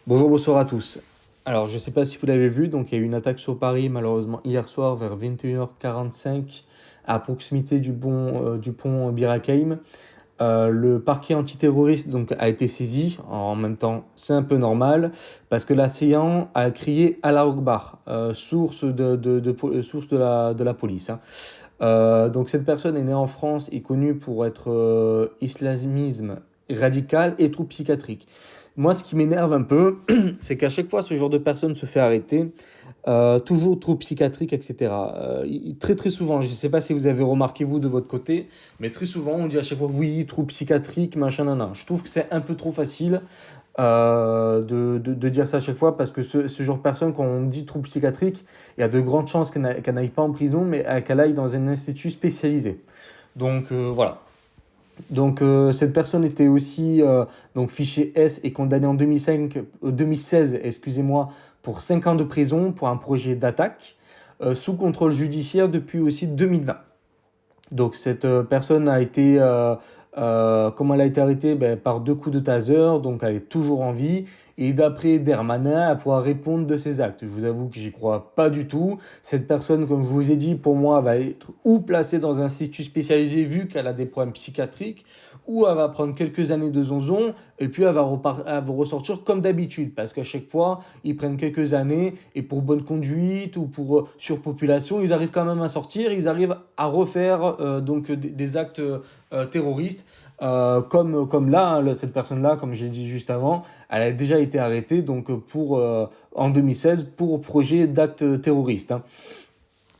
Bonjour, bonsoir à tous. Alors, je ne sais pas si vous l'avez vu, donc il y a eu une attaque sur Paris, malheureusement, hier soir vers 21h45, à proximité du pont Bir Hakeim. Le parquet antiterroriste donc, a été saisi. En même temps, c'est un peu normal, parce que l'assaillant a crié Allah Akbar, source de la police, hein. Donc, cette personne est née en France et connue pour être islamisme radical et trouble psychiatrique. Moi, ce qui m'énerve un peu, c'est qu'à chaque fois, ce genre de personne se fait arrêter, toujours trop psychiatrique, etc. Très très souvent, je ne sais pas si vous avez remarqué vous de votre côté, mais très souvent on dit à chaque fois oui, trop psychiatrique, machin, nan. Je trouve que c'est un peu trop facile de dire ça à chaque fois parce que ce genre de personne, quand on dit trouble psychiatrique, il y a de grandes chances qu'elle n'aille pas en prison, mais qu'elle aille dans un institut spécialisé. Donc voilà. Donc cette personne était aussi donc fiché S et condamnée en 2016, excusez-moi, pour 5 ans de prison pour un projet d'attaque sous contrôle judiciaire depuis aussi 2020. Donc cette personne a été, comment elle a été arrêtée? Ben, par 2 coups de taser, donc elle est toujours en vie. Et d'après Dermanin, elle pourra répondre de ses actes. Je vous avoue que j'y crois pas du tout. Cette personne, comme je vous ai dit, pour moi, va être ou placée dans un institut spécialisé vu qu'elle a des problèmes psychiatriques, ou elle va prendre quelques années de zonzon, et puis elle va ressortir comme d'habitude. Parce qu'à chaque fois, ils prennent quelques années, et pour bonne conduite ou pour surpopulation, ils arrivent quand même à sortir, ils arrivent à refaire donc des actes terroristes. Comme là, hein, cette personne-là, comme j'ai dit juste avant, elle a déjà été arrêtée donc en 2016 pour projet d'acte terroriste, hein.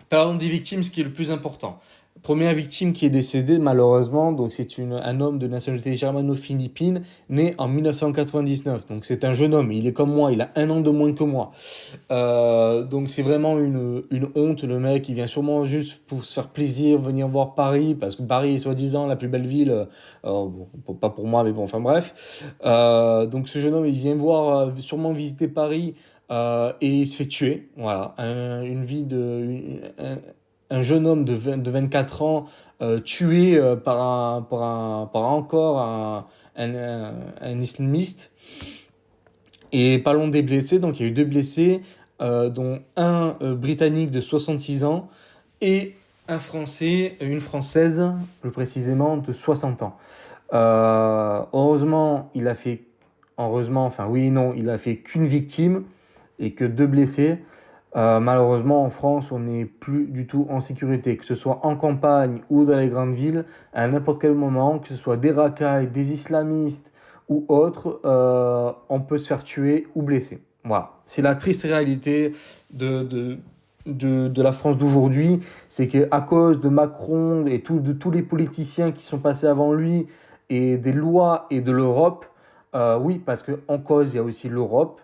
Parlons des victimes, ce qui est le plus important. Première victime qui est décédée, malheureusement, donc c'est un homme de nationalité germano-philippine, né en 1999. Donc c'est un jeune homme, il est comme moi, il a 1 an de moins que moi. Donc c'est vraiment une honte, le mec, il vient sûrement juste pour se faire plaisir, venir voir Paris, parce que Paris est soi-disant la plus belle ville, bon, pas pour moi, mais bon, enfin bref. Donc ce jeune homme, il vient voir, sûrement visiter Paris, et il se fait tuer. Voilà, une vie un jeune homme de 24 ans tué par encore un islamiste. Et parlons des blessés, donc il y a eu 2 blessés, dont un britannique de 66 ans et un français, une française plus précisément de 60 ans. Heureusement, enfin oui et non, il a fait qu'une victime et que 2 blessés. Malheureusement, en France, on n'est plus du tout en sécurité, que ce soit en campagne ou dans les grandes villes, à n'importe quel moment, que ce soit des racailles, des islamistes ou autres, on peut se faire tuer ou blesser. Voilà, c'est la triste réalité de, de, de la France d'aujourd'hui, c'est qu'à cause de Macron et de tous les politiciens qui sont passés avant lui, et des lois et de l'Europe, oui, parce qu'en cause, il y a aussi l'Europe.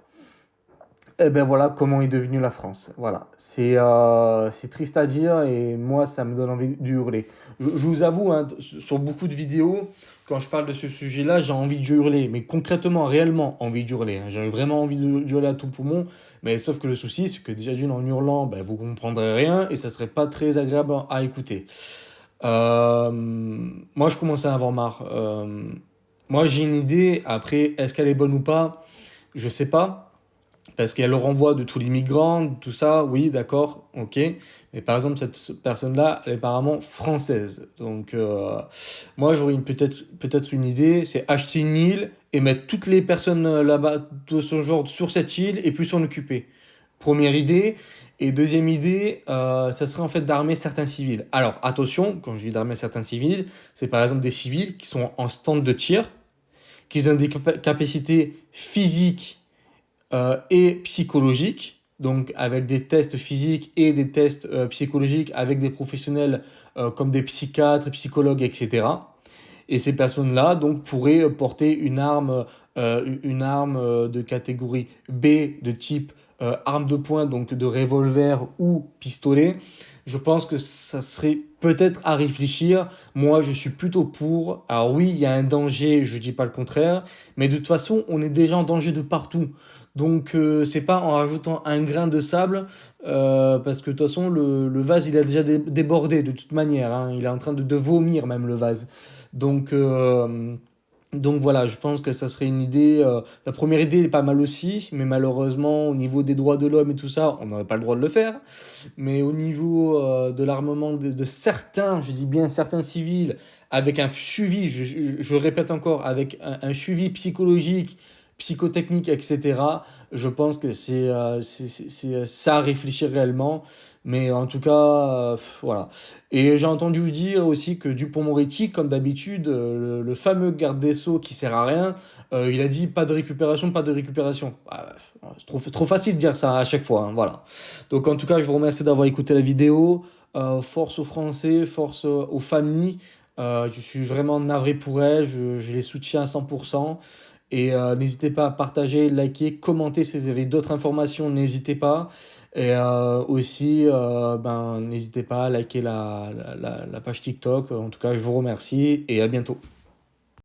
Eh ben voilà comment est devenue la France. Voilà, c'est triste à dire et moi ça me donne envie d'hurler. Je vous avoue, hein, sur beaucoup de vidéos, quand je parle de ce sujet-là, j'ai envie de hurler, mais concrètement, réellement envie d'hurler, hein. J'ai vraiment envie d'hurler à tout poumon, mais sauf que le souci, c'est que déjà d'une en hurlant, ben, vous comprendrez rien et ça serait pas très agréable à écouter. Moi je commence à avoir marre. Moi j'ai une idée, après est-ce qu'elle est bonne ou pas? Je sais pas. Parce qu'il y a le renvoi de tous les migrants, tout ça, oui, d'accord, ok. Mais par exemple, cette personne-là, elle est apparemment française. Donc, moi, j'aurais peut-être une idée, c'est acheter une île et mettre toutes les personnes là-bas de ce genre sur cette île et puis s'en occuper. Première idée. Et deuxième idée, ça serait en fait d'armer certains civils. Alors, attention, quand je dis d'armer certains civils, c'est par exemple des civils qui sont en stand de tir, qui ont des capacités physiques et psychologique, donc avec des tests physiques et des tests psychologiques avec des professionnels comme des psychiatres, psychologues, etc. Et ces personnes-là donc pourraient porter une arme de catégorie B de type arme de poing, donc de revolver ou pistolet. Je pense que ça serait peut-être à réfléchir. Moi, je suis plutôt pour. Alors oui, il y a un danger, je dis pas le contraire, mais de toute façon, on est déjà en danger de partout. Donc c'est pas en rajoutant un grain de sable, parce que de toute façon le vase il a déjà débordé de toute manière, hein. Il est en train de vomir même le vase. Donc Donc voilà, je pense que ça serait une idée. La première idée est pas mal aussi, mais malheureusement, au niveau des droits de l'homme et tout ça, on n'aurait pas le droit de le faire. Mais au niveau de l'armement de certains, je dis bien certains civils, avec un suivi, je répète encore, avec un suivi psychologique, psychotechnique, etc., je pense que c'est ça à réfléchir réellement. Mais en tout cas, voilà. Et j'ai entendu dire aussi que Dupond-Moretti, comme d'habitude, le fameux garde des Sceaux qui sert à rien, il a dit pas de récupération, pas de récupération. Ah, c'est trop facile de dire ça à chaque fois, hein, voilà. Donc en tout cas, je vous remercie d'avoir écouté la vidéo. Force aux Français, force aux familles. Je suis vraiment navré pour elles, je les soutiens à 100%. Et n'hésitez pas à partager, liker, commenter si vous avez d'autres informations, n'hésitez pas. Et aussi, n'hésitez pas à liker la page TikTok. En tout cas, je vous remercie et à bientôt.